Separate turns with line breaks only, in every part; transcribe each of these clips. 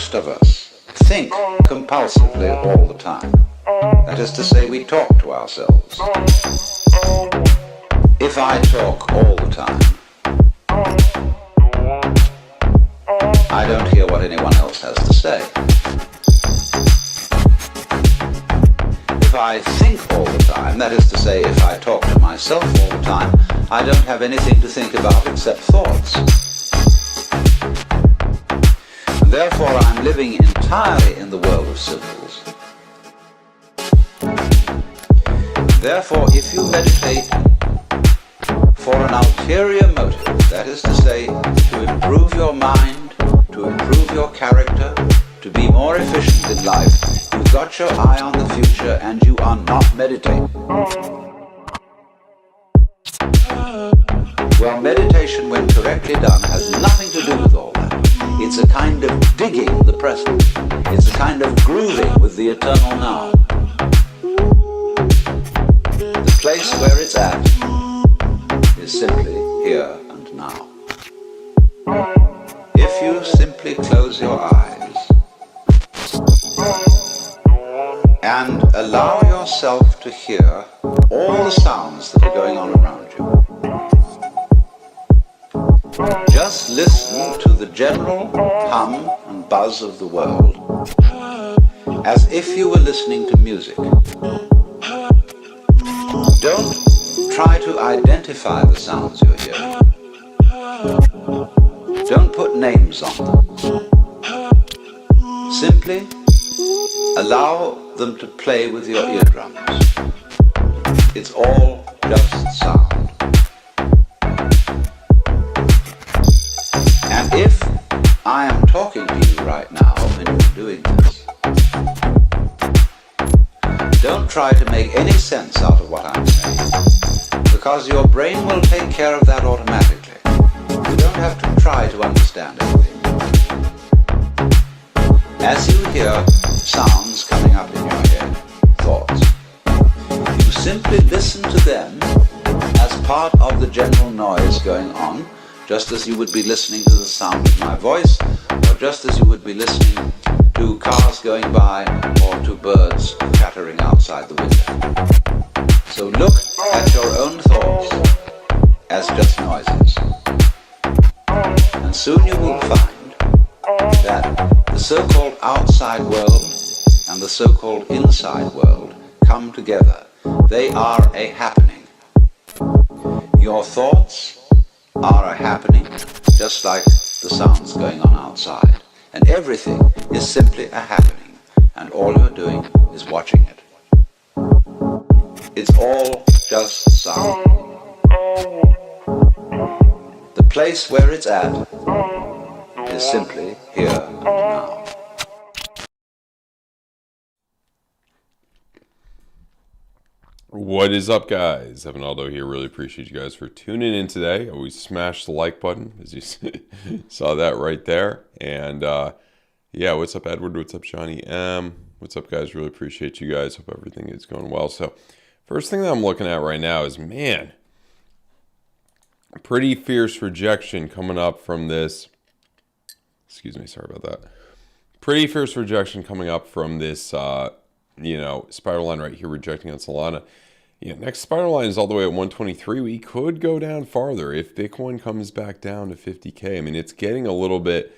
Most of us think compulsively all the time. That is to say, we talk to ourselves. If I talk all the time, I don't hear what anyone else has to say. If I think all the time, that is to say, if I talk to myself all the time, I don't have anything to think about except thoughts. And therefore, I'm living entirely in the world of symbols. Therefore, if you meditate for an ulterior motive, that is to say, to improve your mind, to improve your character, to be more efficient in life, you've got your eye on the future and you are not meditating. Well, meditation, when correctly done, has nothing to do with all that. It's a kind of digging the present. It's a kind of grooving with the eternal now. The place where it's at is simply here and now. If you simply close your eyes and allow yourself to hear all the sounds that are going on around you, just listen to the general hum and buzz of the world as if you were listening to music. Don't try to identify the sounds you're hearing. Don't put names on them. Simply allow them to play with your eardrums. It's all just sound. And if I am talking to you right now and you're doing this, don't try to make any sense out of what I'm saying, because your brain will take care of that automatically. You don't have to try to understand anything. As you hear sounds coming up in your head, thoughts, you simply listen to them as part of the general noise going on, just as you would be listening to the sound of my voice, or just as you would be listening to cars going by or to birds chattering outside the window. So look at your own thoughts as just noises. And soon you will find that the so-called outside world and the so-called inside world come together. They are a happening. Your thoughts are a happening, just like the sounds going on outside. And everything is simply a happening, and all you're doing is watching it. It's all just sound. The place where it's at is simply here and now.
What is up, guys? Evan Aldo here. Really appreciate you guys for tuning in today. Always smash the like button, as you saw that right there. And yeah, what's up, Edward? What's up, Johnny M? What's up, guys? Really appreciate you guys. Hope everything is going well. So first thing that I'm looking at right now is, man, pretty fierce rejection coming up from this. Excuse me, sorry about that. Pretty fierce rejection coming up from this, spiral line right here, rejecting on Solana. Next spiral line is all the way at 123. We could go down farther if Bitcoin comes back down to 50K. I mean, it's getting a little bit,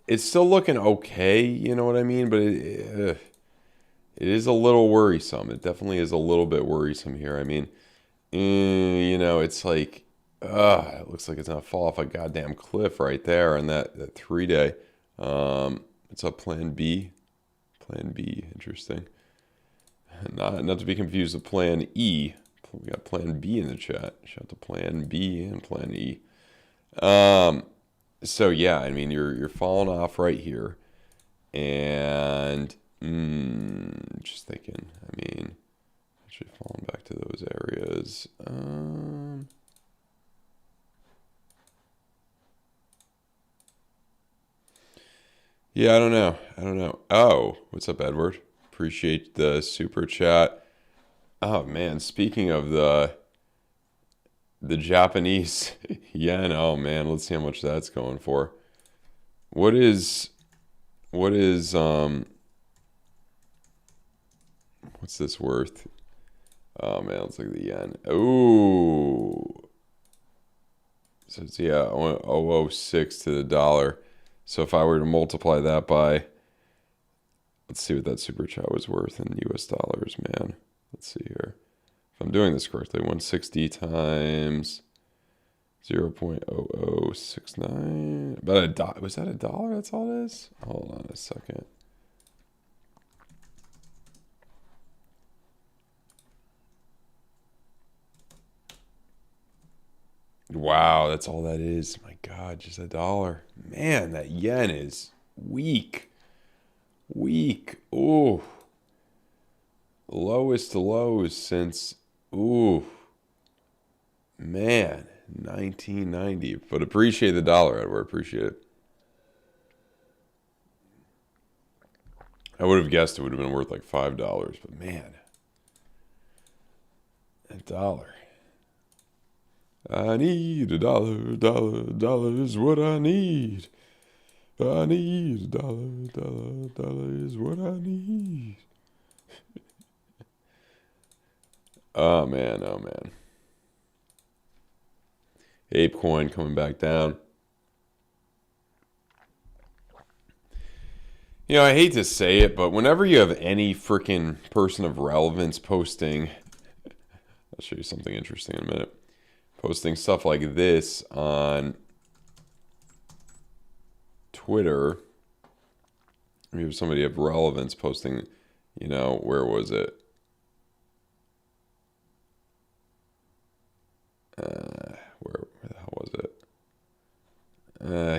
it's still looking okay, you know what I mean? But it is a little worrisome. It definitely is a little bit worrisome here. I mean, it's like, it looks like it's going to fall off a goddamn cliff right there on that 3-day. It's a Plan B. Plan B, interesting. Not to be confused with Plan E. We got Plan B in the chat. Shout out to Plan B and Plan E. So yeah, I mean, you're falling off right here, and just thinking. I mean, actually falling back to those areas. Yeah, I don't know. Oh, what's up, Edward? Appreciate the super chat. Oh man, speaking of the Japanese yen, oh man, let's see how much that's going for. What is What is what's this worth? Oh man, let's look at the yen. Ooh. So it's, yeah, 0.006 to the dollar. So if I were to multiply that by, let's see what that super chat was worth in US dollars, man. Let's see here. If I'm doing this correctly, 160 times 0.0069. About a dollar. Was that a dollar? That's all it is? Hold on a second. Wow, that's all that is. My God, just a dollar. Man, that yen is weak. Weak. Ooh. Lowest lows since, ooh, man, 1990. But appreciate the dollar, Edward. Appreciate it. I would have guessed it would have been worth like $5, but man, a dollar. I need a dollar, dollar is what I need. I need a dollar, dollar is what I need. Oh man, oh man. ApeCoin coming back down. You know, I hate to say it, but whenever you have any freaking person of relevance posting, I'll show you something interesting in a minute. Posting stuff like this on Twitter. We have somebody of relevance posting, you know, where was it? Where the hell was it?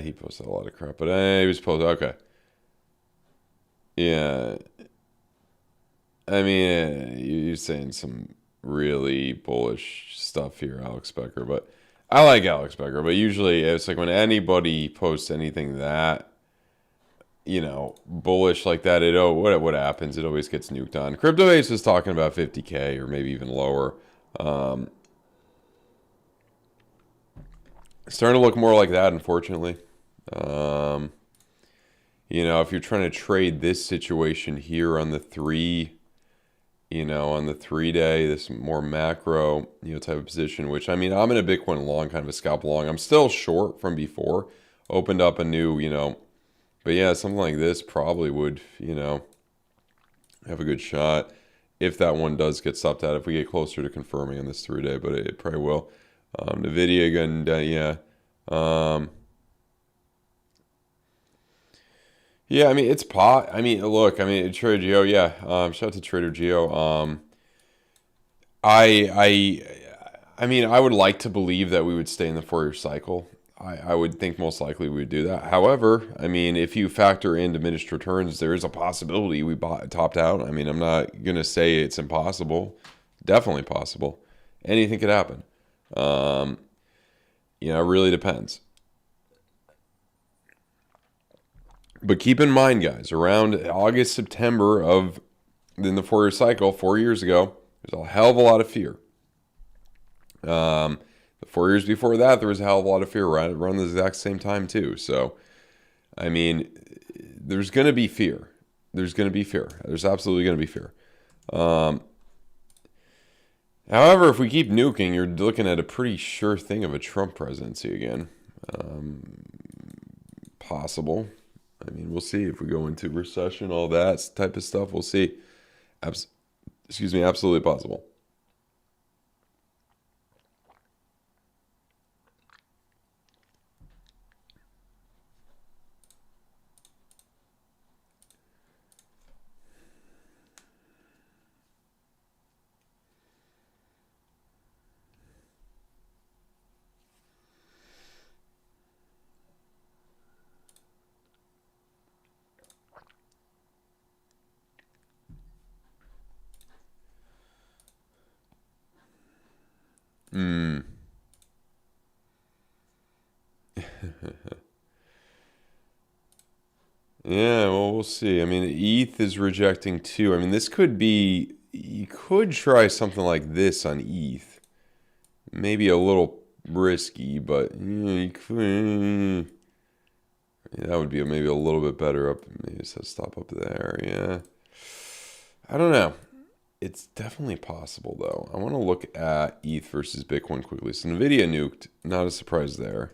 He posted a lot of crap, but he was posting, okay. Yeah. I mean, you're saying some really bullish stuff here, Alex Becker, but I like Alex Becker, but usually it's like when anybody posts anything that, you know, bullish like that, what happens? It always gets nuked on. CryptoAce is talking about 50K or maybe even lower. Starting to look more like that, unfortunately. You know, if you're trying to trade this situation here on the 3, you know, on the 3-day, this more macro, you know, type of position, which, I mean, I'm in a Bitcoin long, kind of a scalp long. I'm still short from before. Opened up a new, you know, but yeah, something like this probably would, you know, have a good shot if that one does get stopped out, if we get closer to confirming on this 3-day, but it probably will. NVIDIA again, yeah. Yeah, I mean, it's pot. I mean, look, I mean, Trader Geo, yeah. Shout out to Trader Geo. I mean, I would like to believe that we would stay in the 4-year cycle. I would think most likely we would do that. However, I mean, if you factor in diminished returns, there is a possibility we topped out. I mean, I'm not going to say it's impossible. Definitely possible. Anything could happen. You know, it really depends. But keep in mind, guys, around August, September of in the 4-year cycle, 4 years ago, there's a hell of a lot of fear. The 4 years before that, there was a hell of a lot of fear around the exact same time too. So, I mean, there's going to be fear. There's going to be fear. There's absolutely going to be fear. However, if we keep nuking, you're looking at a pretty sure thing of a Trump presidency again. Possible. I mean, we'll see if we go into recession, all that type of stuff. We'll see. Excuse me, absolutely possible. Yeah, well, we'll see. I mean, ETH is rejecting too. I mean, this could be, you could try something like this on ETH. Maybe a little risky, but you could. Yeah, that would be maybe a little bit better up. Maybe it says stop up there. Yeah. I don't know. It's definitely possible, though. I want to look at ETH versus Bitcoin quickly. So NVIDIA nuked. Not a surprise there.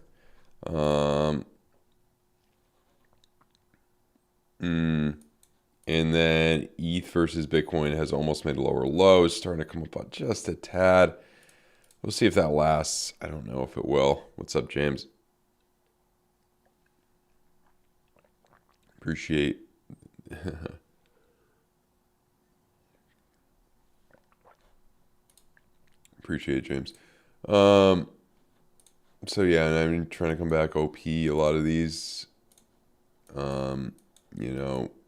And then ETH versus Bitcoin has almost made a lower low. It's starting to come up on just a tad. We'll see if that lasts. I don't know if it will. What's up, James? Appreciate. Appreciate it, James. So yeah, and I'm trying to come back OP. A lot of these,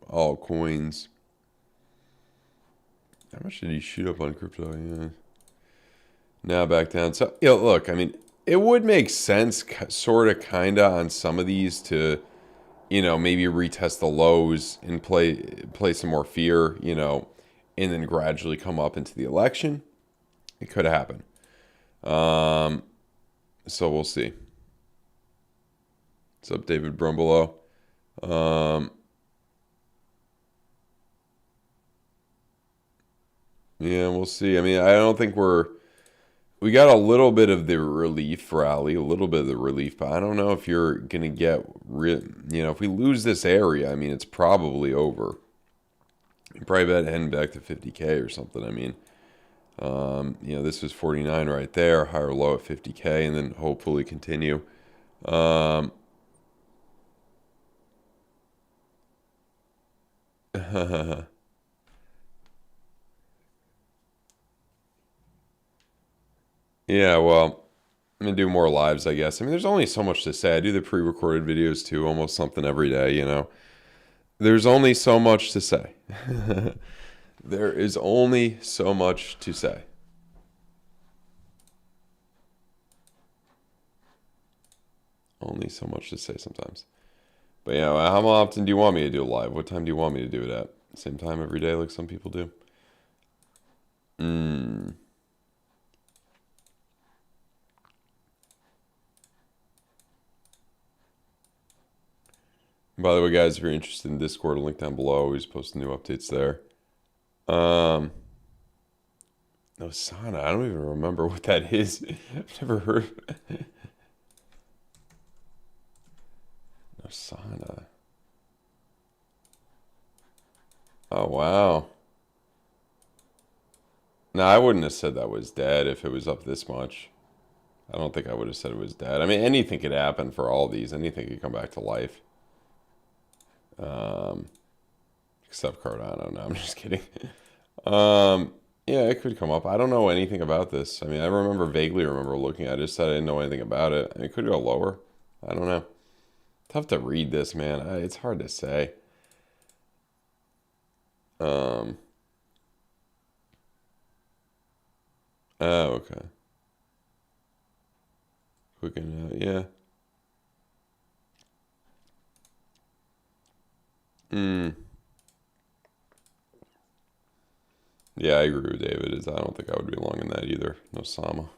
altcoins. How much did he shoot up on crypto? Yeah. Now back down. So, look, I mean, it would make sense, sort of, kind of, on some of these to, maybe retest the lows and play some more fear, and then gradually come up into the election. It could happen. So we'll see. What's up, David Brumbelow? Yeah, we'll see. I mean, I don't think we got a little bit of the relief rally, a little bit of the relief, but I don't know if you're going to get, if we lose this area, I mean, it's probably over. You probably bet heading back to 50K or something. I mean, this was 49 right there, higher low at 50K, and then hopefully continue. Yeah, well, I'm going to do more lives, I guess. I mean, there's only so much to say. I do the pre-recorded videos too, almost something every day, There's only so much to say. There is only so much to say. Only so much to say sometimes. But yeah, how often do you want me to do a live? What time do you want me to do it at? Same time every day like some people do? By the way, guys, if you're interested in Discord, a link down below. Always post new updates there. Osana, I don't even remember what that is. I've never heard. Osana. Oh, wow. No, I wouldn't have said that was dead if it was up this much. I don't think I would have said it was dead. I mean, anything could happen for all these. Anything could come back to life. Except Cardano. No, I'm just kidding. Yeah, it could come up. I don't know anything about this. I mean, vaguely remember looking at it. I just said I didn't know anything about it. It could go lower. I don't know. Tough to read this, man. It's hard to say. Oh, okay. Clicking out, yeah. Yeah, I agree with David. I don't think I would be long in that either. No Sama.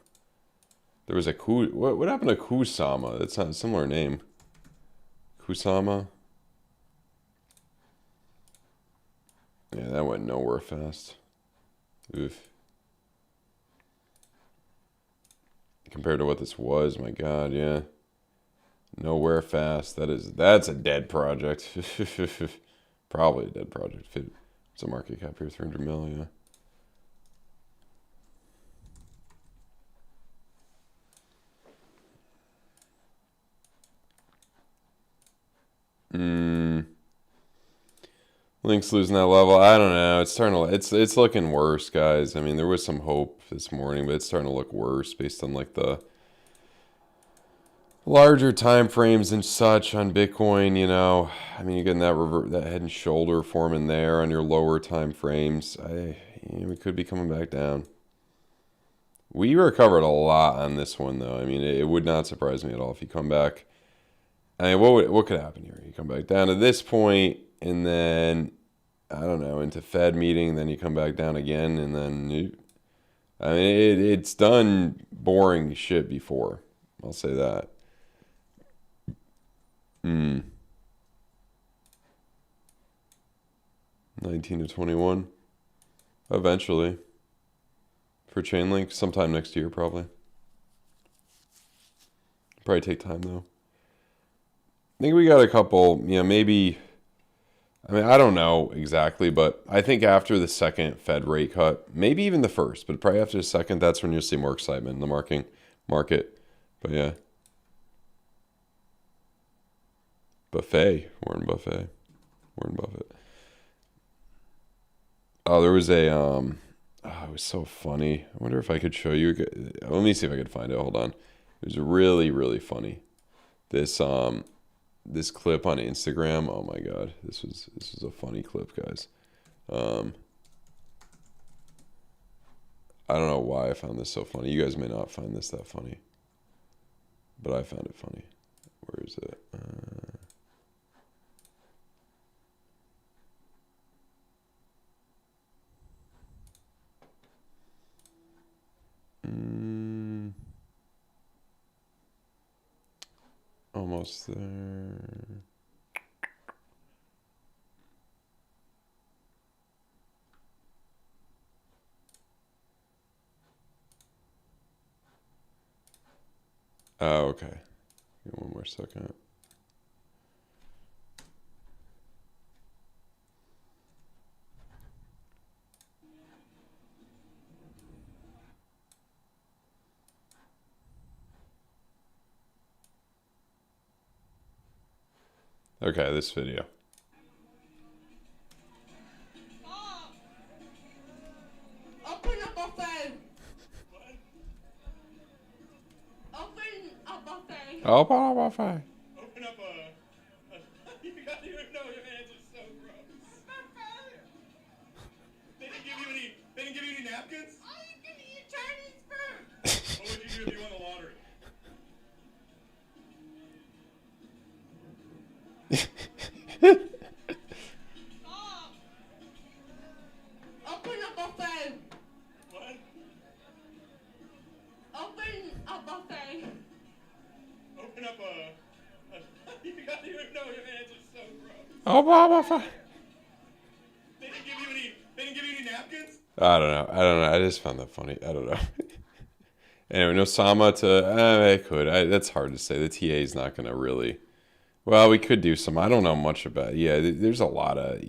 There was a what happened to Kusama? That's not a similar name. Kusama? Yeah, that went nowhere fast. Oof. Compared to what this was, my God, yeah. Nowhere fast. That's a dead project. Probably a dead project. It's a market cap here, 300 mil, yeah. Link's losing that level. I don't know. It's looking worse, guys. I mean, there was some hope this morning, but it's starting to look worse based on like the larger time frames and such on Bitcoin. I mean, you're getting that head and shoulder forming there on your lower time frames. We could be coming back down. We recovered a lot on this one, though. I mean, it would not surprise me at all if you come back. I mean, what could happen here? You come back down to this point, and then, I don't know, into Fed meeting, then you come back down again, and then, I mean, it's done boring shit before. I'll say that. 19 to 21. Eventually. For Chainlink, sometime next year, probably. Probably take time, though. I think we got a couple, maybe... I mean, I don't know exactly, but I think after the second Fed rate cut, maybe even the first, but probably after the second, that's when you'll see more excitement in the market. But yeah. Warren Buffett. Oh, there was a, it was so funny. I wonder if I could show you. Let me see if I could find it. Hold on. It was really, really funny. This clip on Instagram. Oh my God, this was a funny clip, guys. I don't know why I found this so funny. You guys may not find this that funny, but I found it funny. Where is it? Almost there. Oh, okay. Give me one more second. Okay, this video.
Open up a phone. Open up a phone.
Open up a phone.
Open up a you got your no, your hands are so gross. They didn't give you any napkins?
Oh, you can eat Chinese food.
What would you do if you won the lottery?
Stop. Open up a phone.
What?
Open up a phone.
Open up a you got your no, your hands are so gross.
Open up a phone.
They didn't give you any napkins?
I don't know. I just found that funny. I don't know. Anyway, no Sama to... I could. That's hard to say. The TA is not going to really... Well, we could do some... I don't know much about... Yeah, there's a lot of,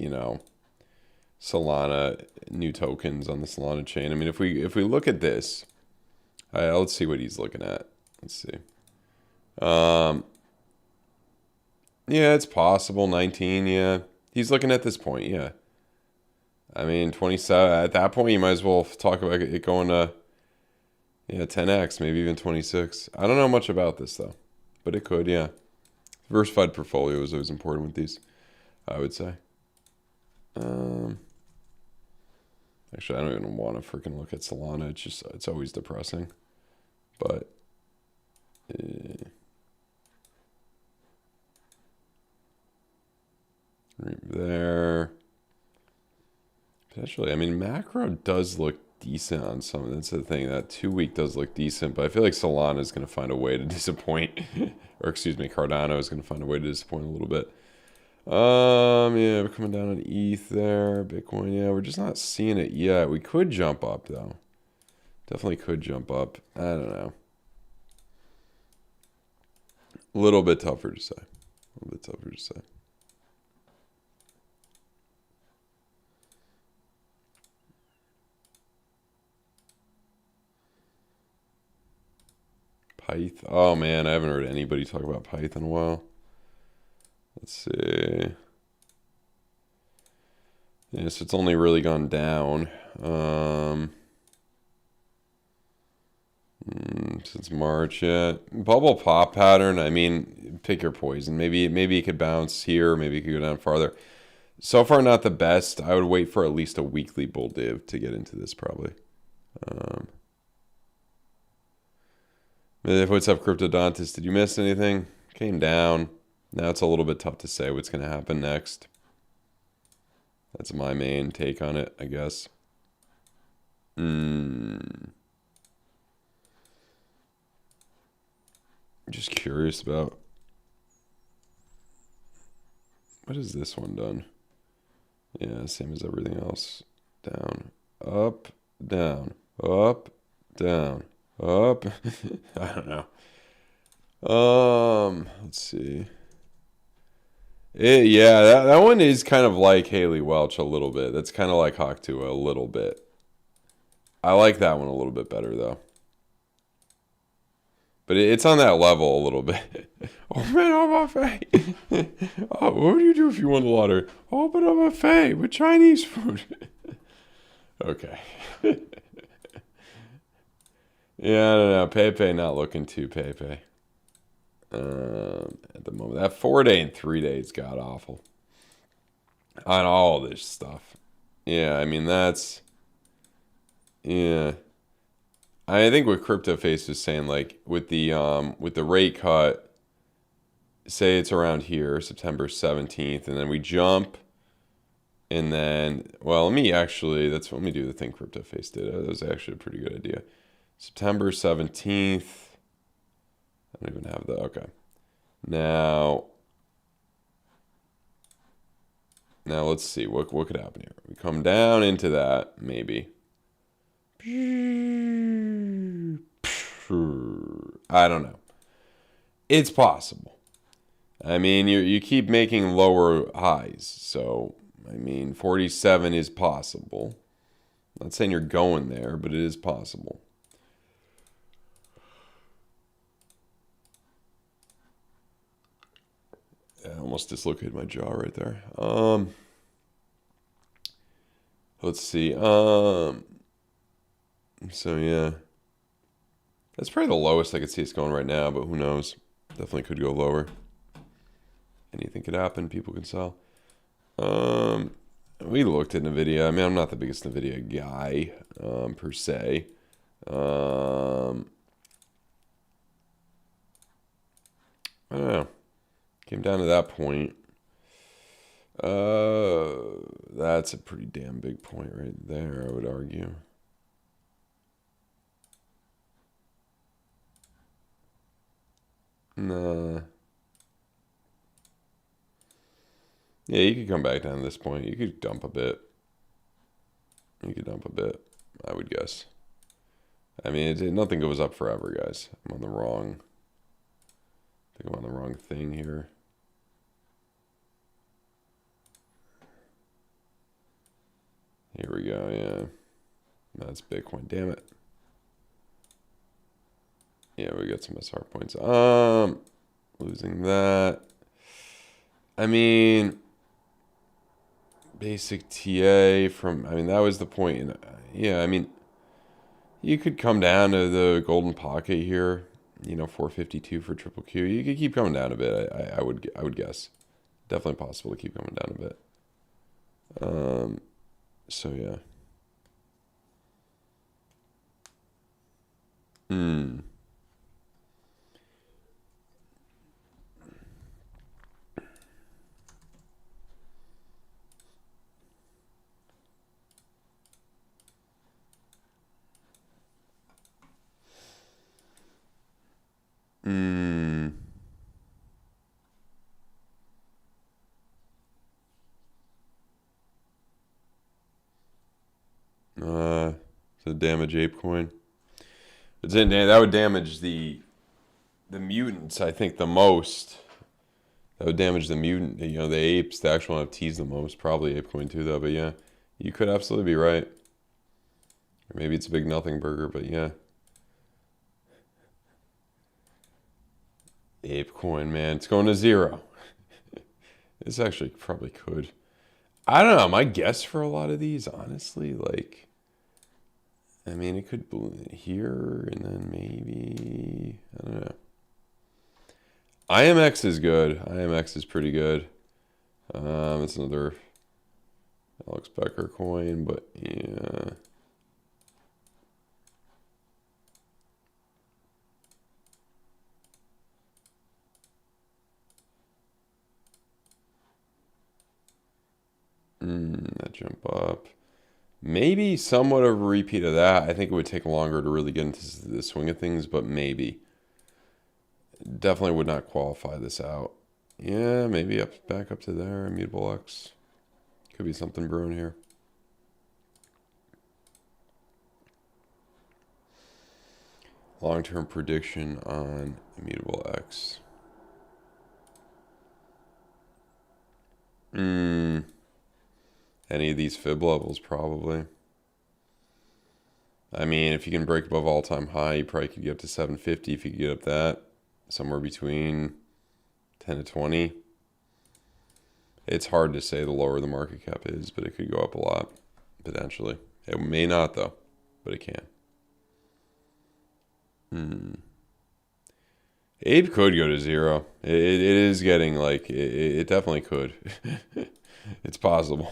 Solana new tokens on the Solana chain. I mean, if we look at this... let's see what he's looking at. Let's see. Yeah, it's possible. 19, yeah. He's looking at this point, yeah. I mean, 27. At that point, you might as well talk about it going to... Yeah, 10x, maybe even 26. I don't know much about this, though. But it could, yeah. Diversified portfolio is always important with these, I would say. Actually, I don't even want to freaking look at Solana. It's always depressing. But... right there. Potentially, I mean, macro does look decent on some. That's the thing. That 2 week does look decent, but I feel like Solana is going to find a way to disappoint. Or excuse me, Cardano is going to find a way to disappoint a little bit. Yeah, we're coming down on ETH there. Bitcoin, yeah, we're just not seeing it yet. We could jump up though. Definitely could jump up. I don't know. A little bit tougher to say. Pyth. Oh man, I haven't heard anybody talk about Pyth in a while. Let's see. Yeah, so it's only really gone down since March. Yeah, bubble pop pattern. I mean, pick your poison. Maybe it could bounce here. Maybe it could go down farther. So far, not the best. I would wait for at least a weekly bull div to get into this probably. What's up, Cryptodontist? Did you miss anything? Came down. Now it's a little bit tough to say what's going to happen next. That's my main take on it, I guess. Just curious about... What has this one done? Yeah, same as everything else. Down, up, down, up, down, up. I don't know. Let's see. Yeah, that one is kind of like Haley Welch a little bit. That's kind of like Hawk Tua a little bit. I like that one a little bit better though. But it's on that level a little bit. Open up a buffet. Oh, what would you do if you won the lottery? Open up a buffet with Chinese food. Okay. Yeah, I don't know. Pepe not looking too Pepe. At the moment. That 4-day and 3-day's god awful. On all this stuff. Yeah, I mean that's yeah. I think what CryptoFace was saying, like with the rate cut, say it's around here, September 17th, and then we jump, and then let me do the thing CryptoFace did. That was actually a pretty good idea. September 17th. I don't even have that. Okay. Now let's see what could happen here. We come down into that maybe. I don't know. It's possible. I mean, you keep making lower highs, so I mean, 47 is possible. I'm not saying you're going there, but it is possible. I almost dislocated my jaw right there. Let's see. So yeah, that's probably the lowest I could see it's going right now, but who knows? Definitely could go lower. Anything could happen. People can sell. We looked at NVIDIA. I mean, I'm not the biggest NVIDIA guy per se. I don't know. Came down to that point. That's a pretty damn big point right there, I would argue. Nah. Yeah, you could come back down to this point. You could dump a bit. I would guess. I mean, nothing goes up forever, guys. I think I'm on the wrong thing here. Here we go, yeah. That's Bitcoin, damn it. Yeah, we got some SR points. Losing that. I mean, basic TA that was the point. Yeah, I mean, you could come down to the golden pocket here. 452 for triple Q. You could keep coming down a bit. I would guess. Definitely possible to keep coming down a bit. So yeah. The damage ape coin. That would damage the mutants, I think, the most. That would damage the mutant, the apes, the actual NFTs the most. Probably ape coin too, though. But yeah, you could absolutely be right. Or maybe it's a big nothing burger, but yeah. Ape coin, man. It's going to 0. This actually probably could. I don't know. My guess for a lot of these, honestly, it could be here and then maybe, I don't know. IMX is good. IMX is pretty good. It's another Alex Becker coin, but yeah. That jump up. Maybe somewhat of a repeat of that. I think it would take longer to really get into the swing of things, but maybe. Definitely would not qualify this out. Yeah, maybe back up to there. Immutable X. Could be something brewing here. Long-term prediction on Immutable X. Any of these fib levels, probably. I mean, if you can break above all-time high, you probably could get up to 750 if you could get up that. Somewhere between 10 to 20. It's hard to say the lower the market cap is, but it could go up a lot, potentially. It may not, though, but it can. Ape could go to 0. It is getting, like, it definitely could. It's possible.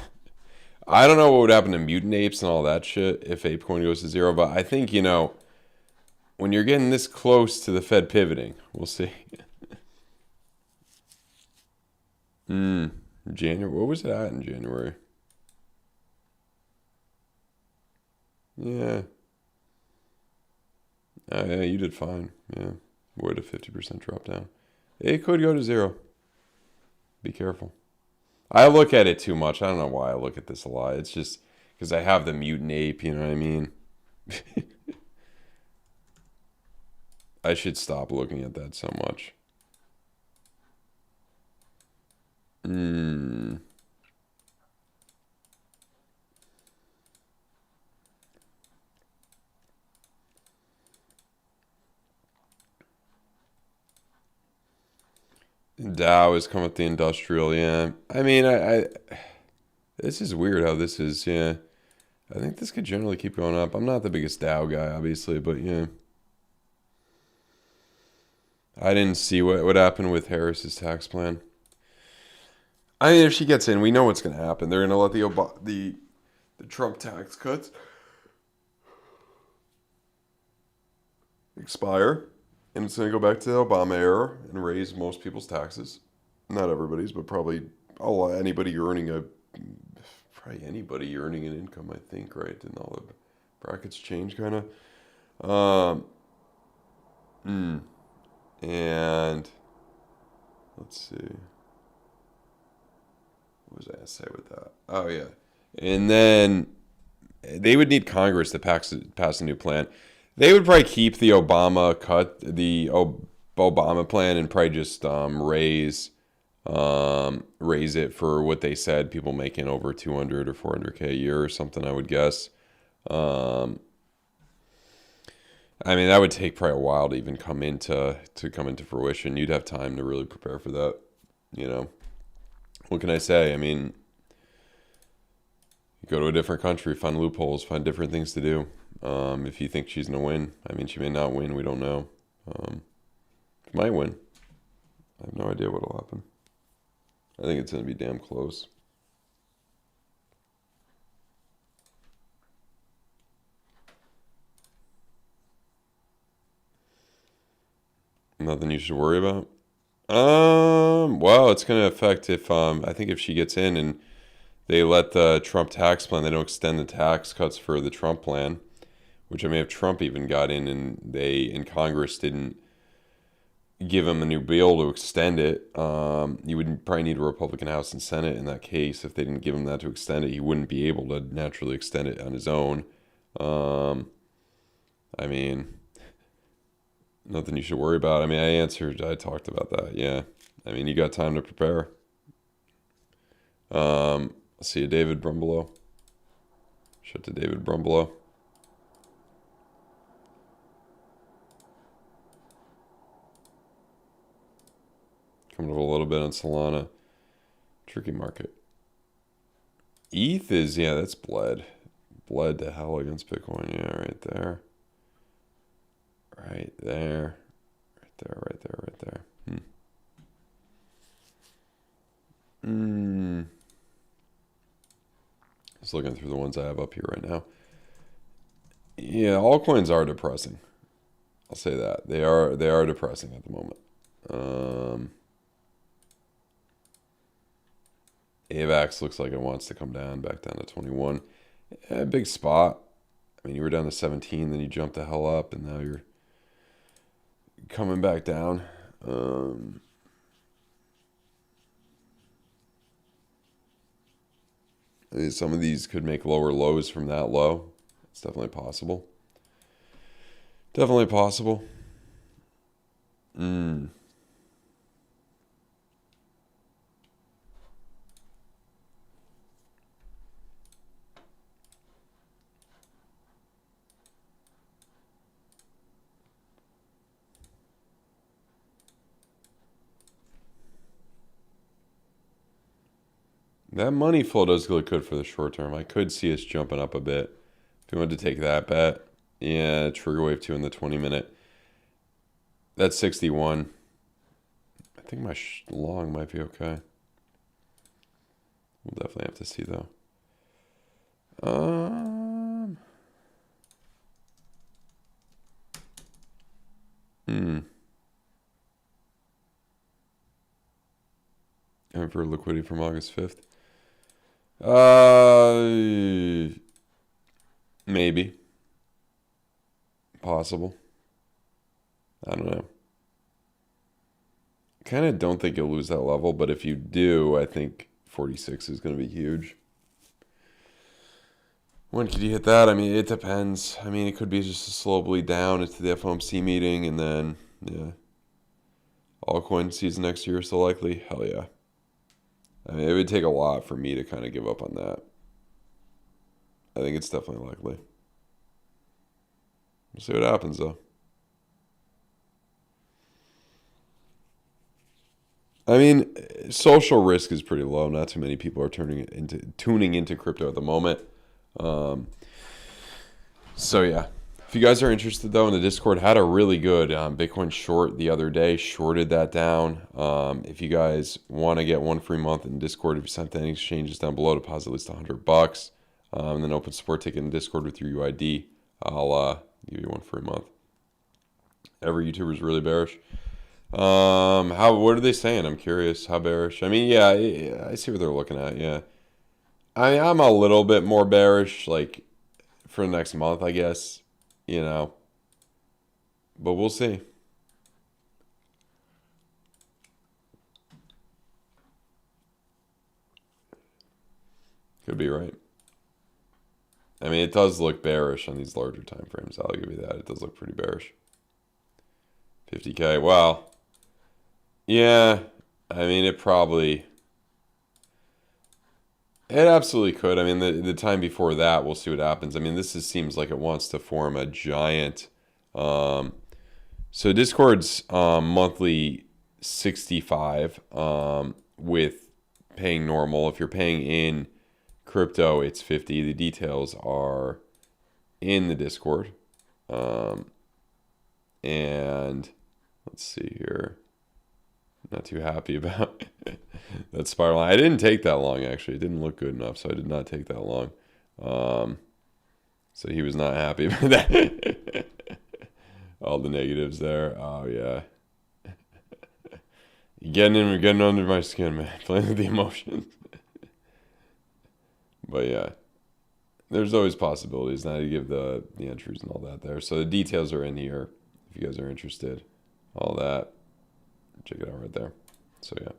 I don't know what would happen to mutant apes and all that shit if ApeCoin goes to 0, but I think, you know, when you're getting this close to the Fed pivoting, we'll see. January, what was it at in January? Yeah. Yeah, you did fine. Yeah. Avoid a 50% drop down. It could go to 0. Be careful. I look at it too much. I don't know why I look at this a lot. It's just because I have the mutant ape, you know what I mean? I should stop looking at that so much. Dow has come with the industrial, yeah. I mean, I this is weird how this is, yeah. I think this could generally keep going up. I'm not the biggest Dow guy, obviously, but yeah. I didn't see what happened with Harris's tax plan. I mean, if she gets in, we know what's going to happen. They're going to let the Trump tax cuts expire, and it's going to go back to the Obama era and raise most people's taxes. Not everybody's, but probably anybody earning an income, I think, right? And all the brackets change, kind of. And let's see. What was I going to say with that? Oh, yeah. And then they would need Congress to pass a new plan. They would probably keep the Obama plan, and probably just raise it for what they said, people making over 200 or 400K a year or something, I would guess. I mean, that would take probably a while to even come into fruition. You'd have time to really prepare for that, you know. What can I say? I mean, you go to a different country, find loopholes, find different things to do. If you think she's going to win, I mean, she may not win. We don't know. She might win. I have no idea what will happen. I think it's going to be damn close. Nothing you should worry about? Well, it's going to affect if, I think if she gets in and they let the Trump tax plan, they don't extend the tax cuts for the Trump plan, which I mean, if Trump even got in and they in Congress didn't give him a new bill to extend it, you would probably need a Republican House and Senate in that case. If they didn't give him that to extend it, he wouldn't be able to naturally extend it on his own. I mean, nothing you should worry about. I mean, I talked about that. Yeah. I mean, you got time to prepare. I'll see you, David Brumbelow. Shut to David Brumbelow. Coming up a little bit on Solana. Tricky market. ETH is, yeah, that's bled. Bled to hell against Bitcoin. Yeah, right there. Right there. Right there, right there, right there. Just looking through the ones I have up here right now. Yeah, altcoins are depressing. I'll say that. They are depressing at the moment. AVAX looks like it wants to come down, back down to 21. Yeah, big spot. I mean, you were down to 17, then you jumped the hell up, and now you're coming back down. Some of these could make lower lows from that low. It's definitely possible. Definitely possible. That money flow does look good for the short term. I could see us jumping up a bit. If you wanted to take that bet, yeah, trigger wave 2 in the 20-minute. That's 61. I think my long might be okay. We'll definitely have to see though. And for liquidity from August 5th. Maybe. Possible. I don't know. Kind of don't think you'll lose that level, but if you do, I think 46 is going to be huge. When could you hit that? I mean, it depends. I mean, it could be just a slow bleed down into the FOMC meeting, and then, yeah. Altcoin season next year is still likely? Hell yeah. I mean, it would take a lot for me to kind of give up on that. I think it's definitely likely. We'll see what happens, though. I mean, social risk is pretty low. Not too many people are tuning into crypto at the moment. So yeah, if you guys are interested though, in the Discord, had a really good Bitcoin short the other day. Shorted that down. If you guys want to get one free month in Discord, if you sent any exchanges down below, deposit at least $100, and then open support ticket in Discord with your UID. I'll give you one free month. Every YouTuber is really bearish. What are they saying? I'm curious. How bearish? I mean, yeah, I see what they're looking at. Yeah, I'm a little bit more bearish, like for the next month, I guess. You know, but we'll see. Could be right. I mean, it does look bearish on these larger time frames. I'll give you that. It does look pretty bearish. 50K. Wow. Yeah, I mean, it absolutely could. I mean, the time before that, we'll see what happens. I mean, seems like it wants to form a giant. So Discord's monthly 65 with paying normal. If you're paying in crypto, it's 50. The details are in the Discord. And let's see here. Not too happy about that spiral line. I didn't take that long, actually. It didn't look good enough, so I did not take that long. So he was not happy about that. All the negatives there. Oh, yeah. You're getting under my skin, man. Playing with the emotions. But, yeah. There's always possibilities. Now to give the entries and all that there. So the details are in here if you guys are interested. All that. Check it out right there. So yeah,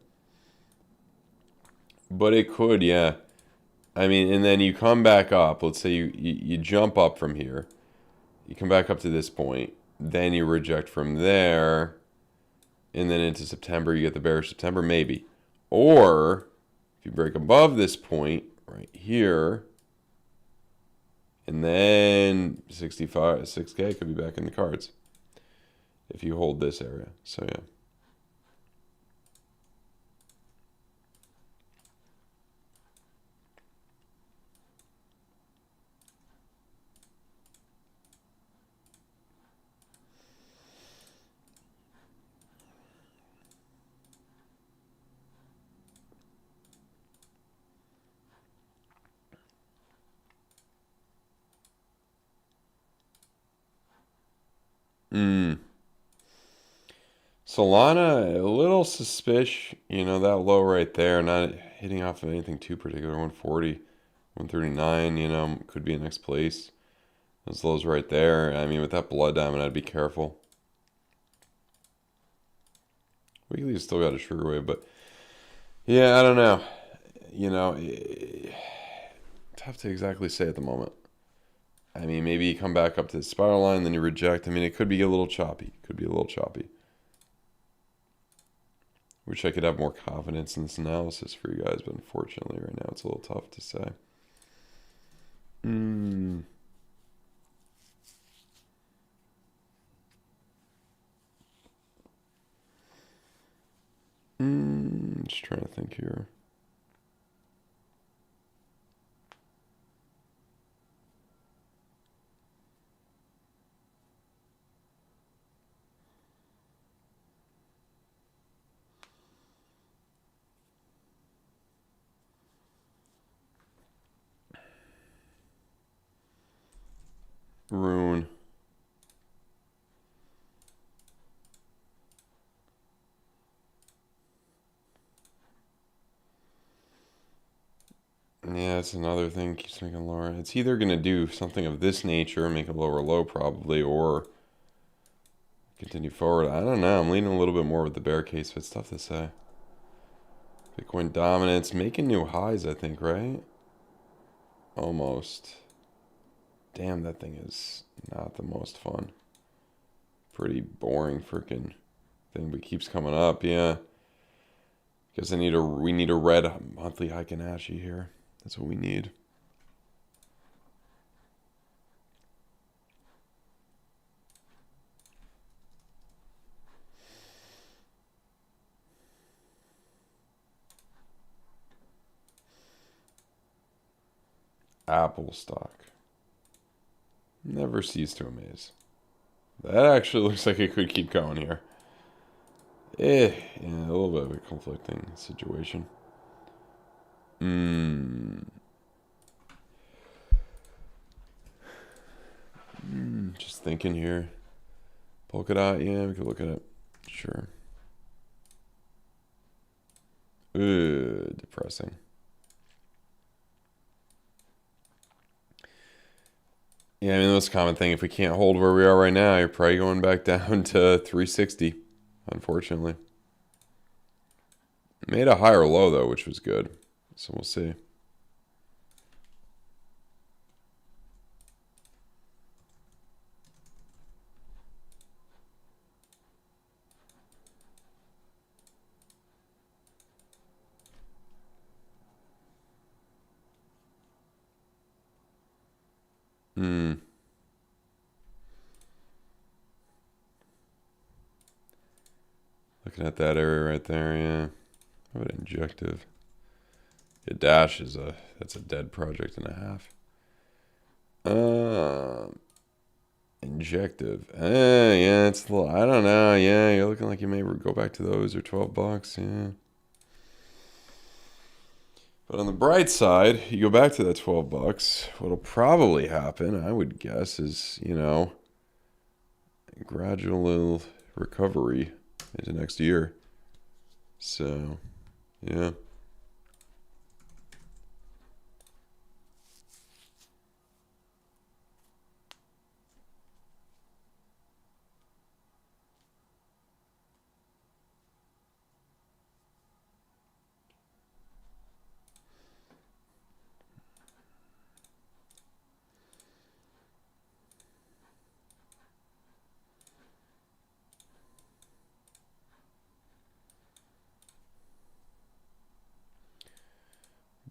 but it could, yeah. I mean, and then you come back up. Let's say you jump up from here, you come back up to this point, then you reject from there, and then into September you get the bearish September, maybe. Or if you break above this point right here, and then 6K could be back in the cards if you hold this area. So yeah. Solana, a little suspicious, that low right there, not hitting off of anything too particular. 140, 139, could be next place. Those lows right there. I mean, with that blood diamond, I'd be careful. Weekly's still got a sugar wave, but yeah, I don't know. Tough to exactly say at the moment. I mean, maybe you come back up to the spiral line, then you reject. I mean, it could be a little choppy. Could be a little choppy. Wish I could have more confidence in this analysis for you guys, but unfortunately right now it's a little tough to say. Just trying to think here. Rune. Yeah, it's another thing keeps making lower. It's either going to do something of this nature, make a lower low probably, or continue forward. I don't know. I'm leaning a little bit more with the bear case, but it's tough to say. Bitcoin dominance, making new highs, I think, right? Almost. Damn, that thing is not the most fun. Pretty boring freaking thing, but keeps coming up, yeah. Because we need a red monthly Heikin-Ashi here. That's what we need. Apple stock. Never cease to amaze. That actually looks like it could keep going here. Yeah, a little bit of a conflicting situation. Just thinking here. Polka dot, yeah, we could look at it. Sure. Depressing. Yeah, I mean, the most common thing, if we can't hold where we are right now, you're probably going back down to 360, unfortunately. Made a higher low, though, which was good. So we'll see. Looking at that area right there, yeah. How about injective? Yeah, Dash is that's a dead project and a half. Injective. Yeah, it's a little, I don't know. Yeah, you're looking like you may go back to those or $12, yeah. But on the bright side, you go back to that $12. What'll probably happen, I would guess, is, gradual recovery into next year. So, yeah.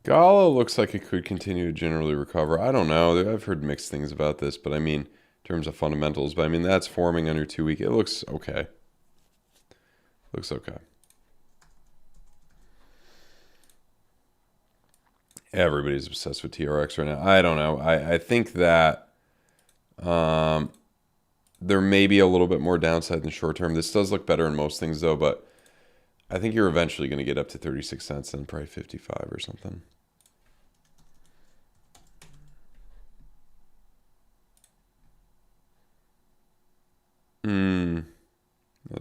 Gala looks like it could continue to generally recover. I don't know. I've heard mixed things about this, but I mean, in terms of fundamentals, but I mean, that's forming under 2 week. It looks okay. Looks okay. Everybody's obsessed with TRX right now. I don't know. I think that there may be a little bit more downside in the short term. This does look better in most things, though, but I think you're eventually going to get up to 36 cents and probably 55 or something.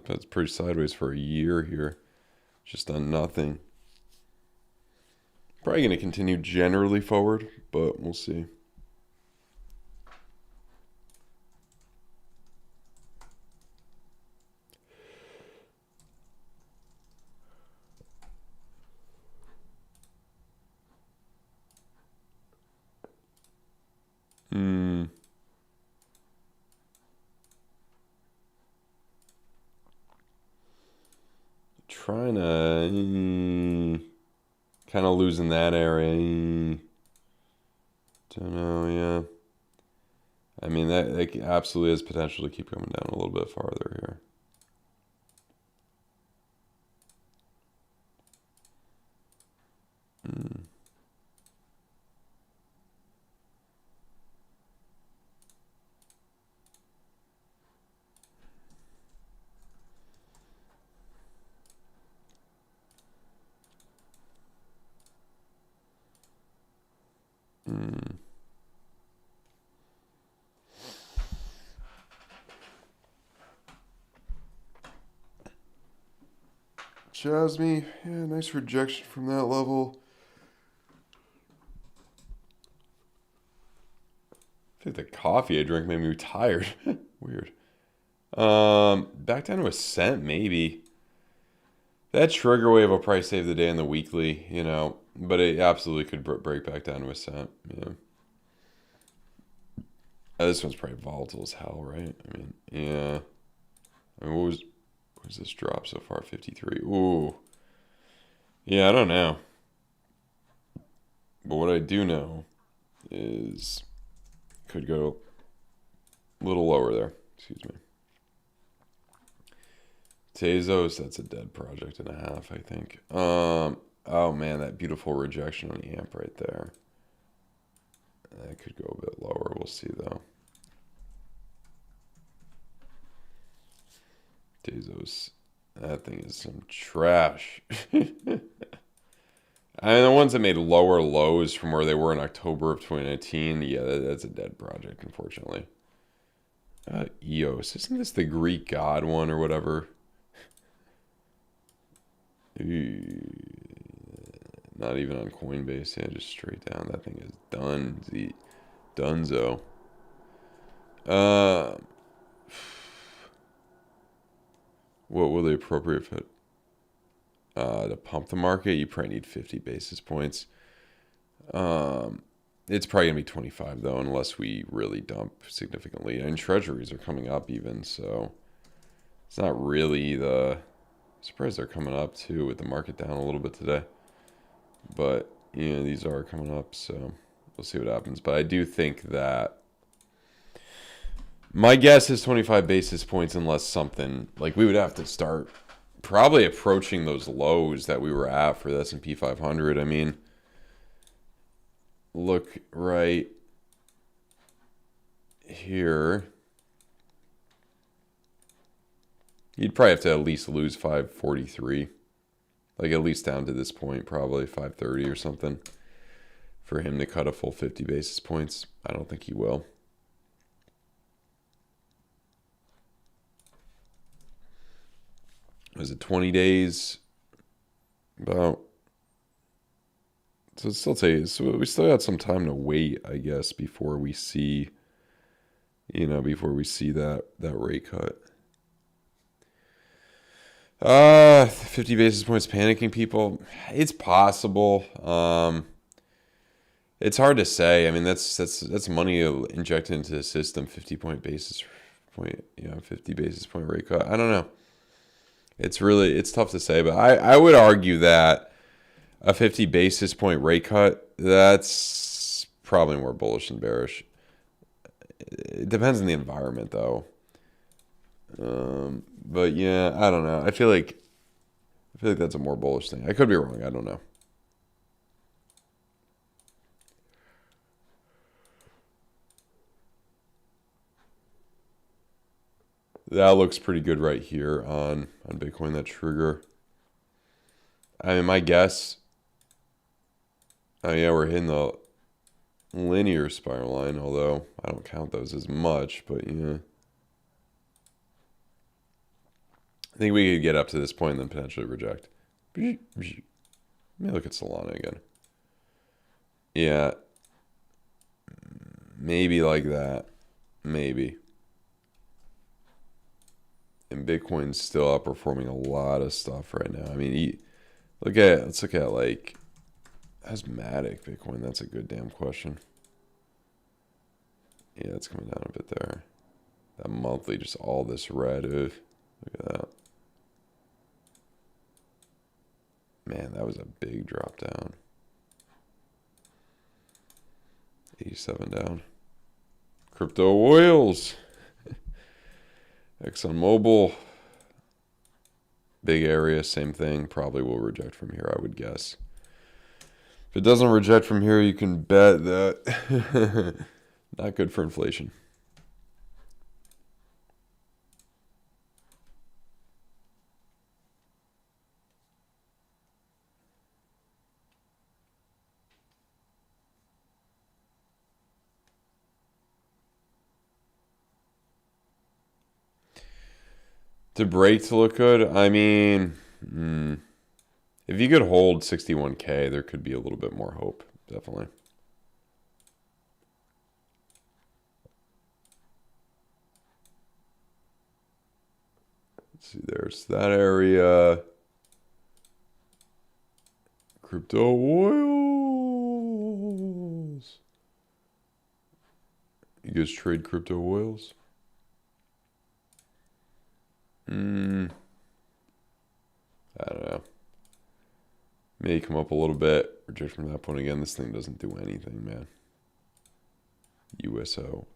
That's pretty sideways for a year here. Just done nothing. Probably going to continue generally forward, but we'll see. trying to kind of losing that area. Don't know, yeah. I mean, that absolutely has potential to keep coming down a little bit farther here. Jasmine, yeah, nice rejection from that level. I think the coffee I drank made me tired. Weird. Back down to a cent, maybe. That trigger wave will probably save the day in the weekly, you know, but it absolutely could break back down to a cent. Yeah. This one's probably volatile as hell, right? I mean, yeah. I mean, what was this drop so far? 53. Ooh. Yeah, I don't know. But what I do know is could go a little lower there. Excuse me. Tezos, that's a dead project and a half, I think. Oh man, that beautiful rejection on the amp right there. That could go a bit lower. We'll see though. Tezos, that thing is some trash. I mean, the ones that made lower lows from where they were in October of 2019, yeah, that's a dead project, unfortunately. EOS, isn't this the Greek god one or whatever? Not even on Coinbase, yeah, just straight down. That thing is done. Dunzo. What will the appropriate fit? To pump the market, you probably need 50 basis points. It's probably going to be 25, though, unless we really dump significantly. And treasuries are coming up even, so it's not really the... Surprised they're coming up, too, with the market down a little bit today. But, you know, these are coming up, so we'll see what happens. But I do think that... My guess is 25 basis points unless something... Like, we would have to start probably approaching those lows that we were at for the S&P 500. I mean, look right here. You'd probably have to at least lose 543. Like, at least down to this point, probably 530 or something, for him to cut a full 50 basis points. I don't think he will. Was it 20 days? About. So it's still so we still got some time to wait, I guess, before we see, you know, before we see that rate cut. 50 basis points panicking people. It's possible. It's hard to say. I mean, that's money injected into the system. 50 basis point rate cut. I don't know. It's tough to say, but I would argue that a 50 basis point rate cut, that's probably more bullish than bearish. It depends on the environment, though. But yeah, I don't know. I feel like that's a more bullish thing. I could be wrong. I don't know. That looks pretty good right here on Bitcoin, that trigger. I mean, my guess... Oh yeah, we're hitting the linear spiral line, although I don't count those as much, but yeah. I think we could get up to this point and then potentially reject. Let me look at Solana again. Yeah. Maybe like that. Maybe. And Bitcoin's still outperforming a lot of stuff right now. I mean, let's look at like asthmatic Bitcoin. That's a good damn question. Yeah, it's coming down a bit there. That monthly, just all this red. Look at that. Man, that was a big drop down. 87 down. Crypto oils. ExxonMobil. Big area, same thing. Probably will reject from here, I would guess. If it doesn't reject from here, you can bet that not good for inflation. To break to look good, I mean, if you could hold 61K, there could be a little bit more hope, definitely. Let's see, there's that area. Crypto oils. You guys trade crypto oils? I don't know. May come up a little bit. Reject from that point again. This thing doesn't do anything, man. USO.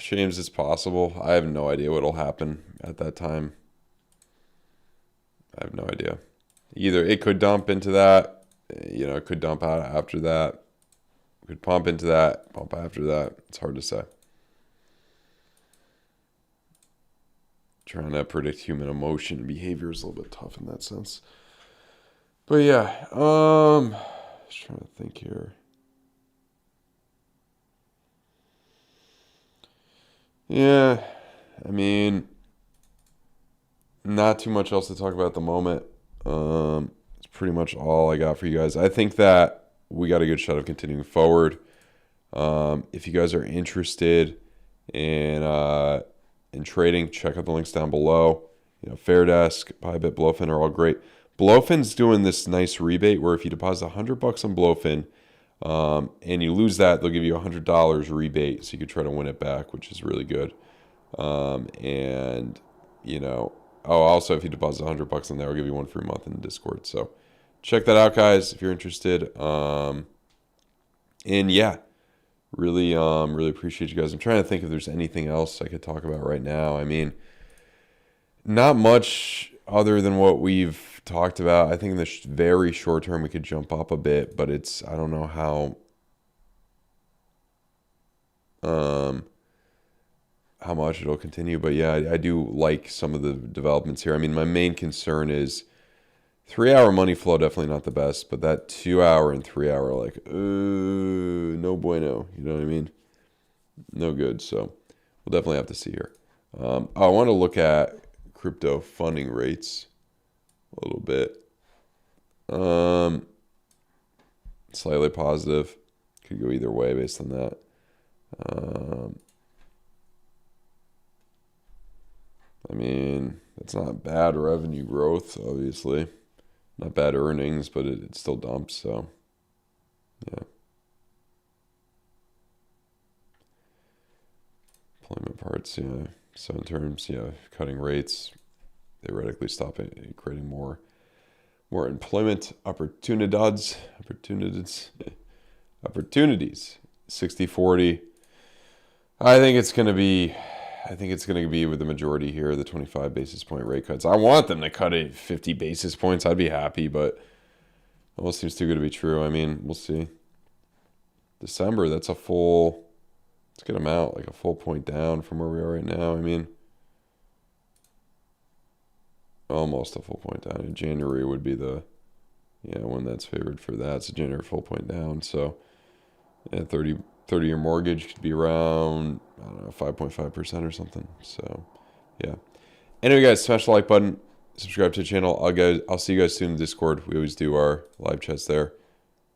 James, it's possible. I have no idea what'll happen at that time. I have no idea. Either it could dump into that. You know, it could dump out after that. It could pump into that, pump after that. It's hard to say. Trying to predict human emotion and behavior is a little bit tough in that sense. But yeah, just trying to think here. Yeah, I mean, not too much else to talk about at the moment. It's pretty much all I got for you guys. I think that we got a good shot of continuing forward. If you guys are interested in trading, check out the links down below. You know, FAIRDESK, Bybit, BloFin are all great. BloFin's doing this nice rebate where if you deposit $100 on BloFin and you lose that, they'll give you $100 rebate, so you could try to win it back, which is really good. And you know, also if you deposit $100 in there, I'll give you 1 free month in Discord. So check that out, guys, if you're interested. And yeah, really appreciate you guys. I'm trying to think if there's anything else I could talk about right now. I mean, not much other than what we've talked about. I think in the very short term we could jump up a bit, but it's, I don't know how much it'll continue. But yeah, I do like some of the developments here. I mean, my main concern is 3-hour money flow, definitely not the best, but that 2-hour and 3-hour, like, no bueno. You know what I mean? No good. So we'll definitely have to see here. I want to look at crypto funding rates a little bit. Slightly positive. Could go either way based on that. I mean, it's not bad revenue growth, obviously. Not bad earnings, but it still dumps, so yeah. Employment parts, yeah. So in terms, yeah, cutting rates, theoretically stop it, creating more employment opportunities. 60-40. I think it's going to be with the majority here, the 25 basis point rate cuts. I want them to cut it 50 basis points. I'd be happy, but almost seems too good to be true. I mean, we'll see. December, that's a full, let's get them out, like a full point down from where we are right now. I mean, almost a full point down. In January would be the, yeah, one that's favored for that. So January full point down. So yeah, 30-year mortgage could be around, I don't know, 5.5% or something. So yeah. Anyway, guys, smash the like button, subscribe to the channel. I'll see you guys soon in Discord. We always do our live chats there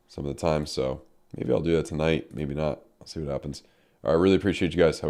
some of the time. So maybe I'll do that tonight. Maybe not. I'll see what happens. All right, really appreciate you guys. Have a good one.